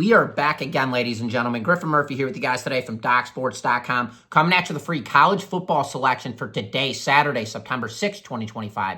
We are back again, ladies and gentlemen. Griffin Murphy here with you guys today from DocSports.com, coming at you the free college football selection for today, Saturday, September 6, 2025.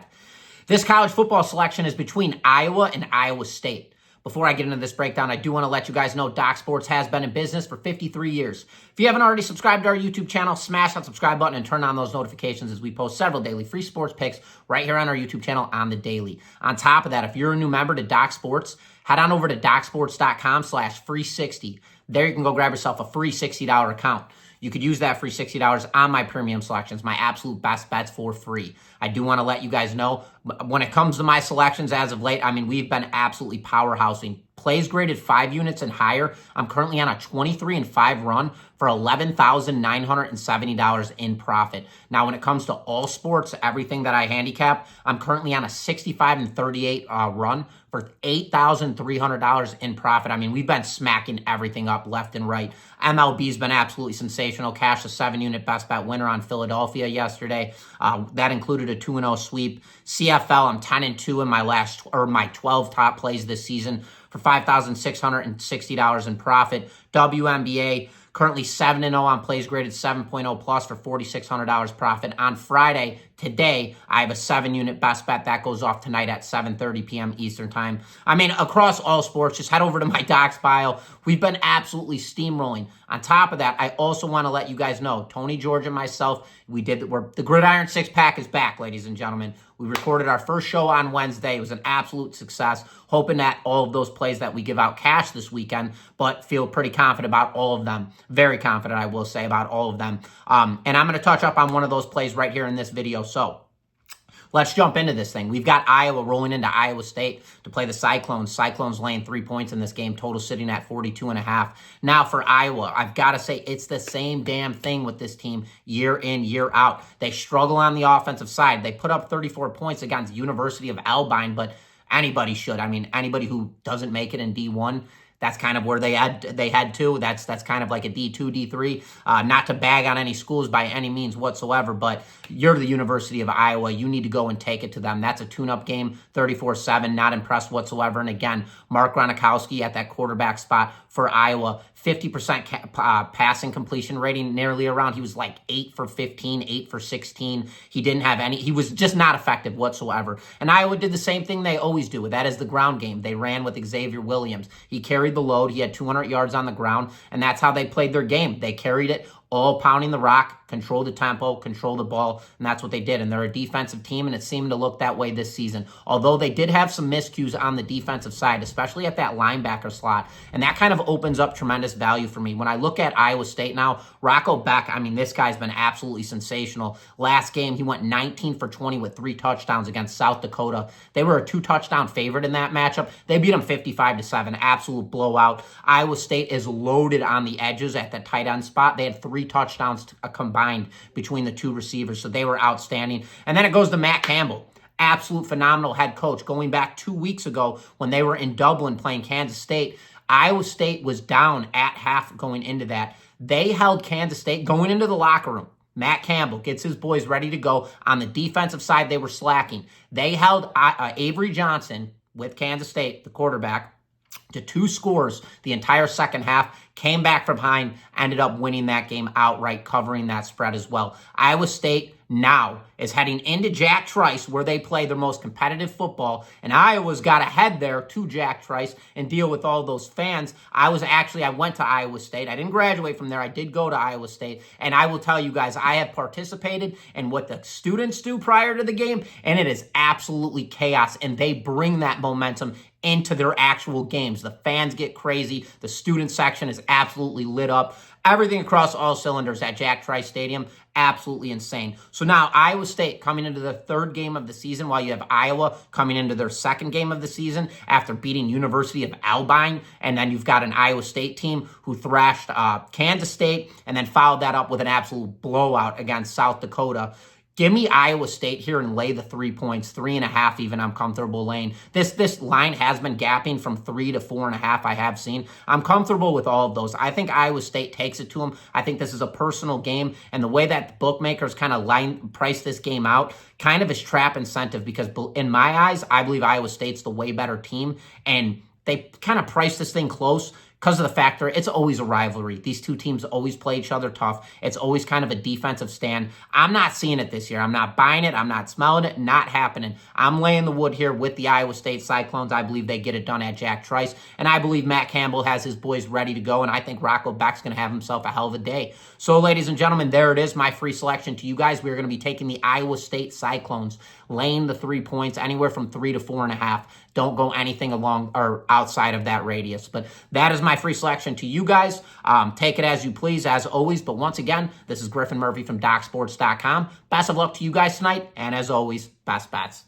This college football selection is between Iowa and Iowa State. Before I get into this breakdown, I do want to let you guys know Doc Sports has been in business for 53 years. If you haven't already subscribed to our YouTube channel, smash that subscribe button and turn on those notifications as we post several daily free sports picks right here on our YouTube channel on the daily. On top of that, if you're a new member to Doc Sports, head on over to DocSports.com/free60. There you can go grab yourself a free $60 account. You could use that free $60 on my premium selections, my absolute best bets for free. I do want to let you guys know, when it comes to my selections as of late, we've been absolutely powerhousing. Plays graded 5 units and higher. I'm currently on a 23-5 run for $11,970 in profit. Now, when it comes to all sports, everything that I handicap, I'm currently on a 65-38 run for $8,300 in profit. We've been smacking everything up left and right. MLB's been absolutely sensational. Cashed a 7-unit best bet winner on Philadelphia yesterday. That included a 2-0 sweep. CFL, I'm 10-2 in my 12 top plays this season for $5,660 in profit. WNBA, currently 7-0 on plays graded 7.0 plus for $4,600 profit. On Friday, today, I have a 7-unit best bet that goes off tonight at 7:30 p.m. Eastern time. Across all sports, just head over to my Docs bio. We've been absolutely steamrolling. On top of that, I also want to let you guys know, Tony, George, and myself, the Gridiron Six-Pack is back, ladies and gentlemen. We recorded our first show on Wednesday. It was an absolute success. Hoping that all of those plays that we give out cash this weekend, but feel pretty confident about all of them. Very confident, I will say, about all of them. And I'm going to touch up on one of those plays right here in this video. So let's jump into this thing. We've got Iowa rolling into Iowa State to play the Cyclones. Cyclones laying 3 points in this game, total sitting at 42.5. Now for Iowa, I've got to say it's the same damn thing with this team year in, year out. They struggle on the offensive side. They put up 34 points against University of Albine, but anybody should. Anybody who doesn't make it in D1, that's kind of where they had to. That's kind of like a D2, D3. Not to bag on any schools by any means whatsoever, but you're the University of Iowa. You need to go and take it to them. That's a tune-up game, 34-7. Not impressed whatsoever. And again, Mark Gronkowski at that quarterback spot for Iowa. 50% passing completion rating, nearly around. He was like 8 for 15, 8 for 16. He was just not effective whatsoever. And Iowa did the same thing they always do. That is the ground game. They ran with Xavier Williams. He carried the load. He had 200 yards on the ground, and that's how they played their game. They carried it all pounding the rock, control the tempo, control the ball, and that's what they did. And they're a defensive team, and it seemed to look that way this season. Although they did have some miscues on the defensive side, especially at that linebacker slot, and that kind of opens up tremendous value for me. When I look at Iowa State now, Rocco Beck, this guy's been absolutely sensational. Last game, he went 19 for 20 with 3 touchdowns against South Dakota. They were a 2-touchdown favorite in that matchup. They beat them 55-7, absolute blowout. Iowa State is loaded on the edges at the tight end spot. They had 3 touchdowns combined between the 2 receivers, so they were outstanding. And then it goes to Matt Campbell. Absolute phenomenal head coach. Going back 2 weeks ago when they were in Dublin playing Kansas State, Iowa State was down at half going into that. They held Kansas State going into the locker room. Matt Campbell gets his boys ready to go. On the defensive side, they were slacking. They held Avery Johnson with Kansas State, the quarterback, to 2 scores the entire second half, came back from behind, ended up winning that game outright, covering that spread as well. Iowa State now is heading into Jack Trice, where they play their most competitive football, and Iowa's got to head there to Jack Trice and deal with all those fans. I went to Iowa State. I didn't graduate from there. I did go to Iowa State, and I will tell you guys, I have participated in what the students do prior to the game, and it is absolutely chaos, and they bring that momentum into their actual games. The fans get crazy. The student section is absolutely lit up. Everything across all cylinders at Jack Trice Stadium, absolutely insane. So now Iowa State coming into the 3rd game of the season, while you have Iowa coming into their 2nd game of the season after beating University of Albine. And then you've got an Iowa State team who thrashed Kansas State and then followed that up with an absolute blowout against South Dakota. Give me Iowa State here and lay the 3 points, 3.5 even. I'm comfortable laying. This line has been gapping from 3 to 4.5. I have seen. I'm comfortable with all of those. I think Iowa State takes it to them. I think this is a personal game, and the way that bookmakers kind of price this game out kind of is trap incentive, because in my eyes, I believe Iowa State's the way better team, and they kind of price this thing close. because of the factor, it's always a rivalry. These two teams always play each other tough. It's always kind of a defensive stand. I'm not seeing it this year. I'm not buying it. I'm not smelling it. Not happening. I'm laying the wood here with the Iowa State Cyclones. I believe they get it done at Jack Trice, and I believe Matt Campbell has his boys ready to go, and I think Rocco Beck's going to have himself a hell of a day. So, ladies and gentlemen, there it is, my free selection to you guys. We're going to be taking the Iowa State Cyclones, laying the 3 points, anywhere from 3 to 4.5. Don't go anything along or outside of that radius. But that is my free selection to you guys. Take it as you please, as always. But once again, this is Griffin Murphy from DocSports.com. Best of luck to you guys tonight. And as always, best bets.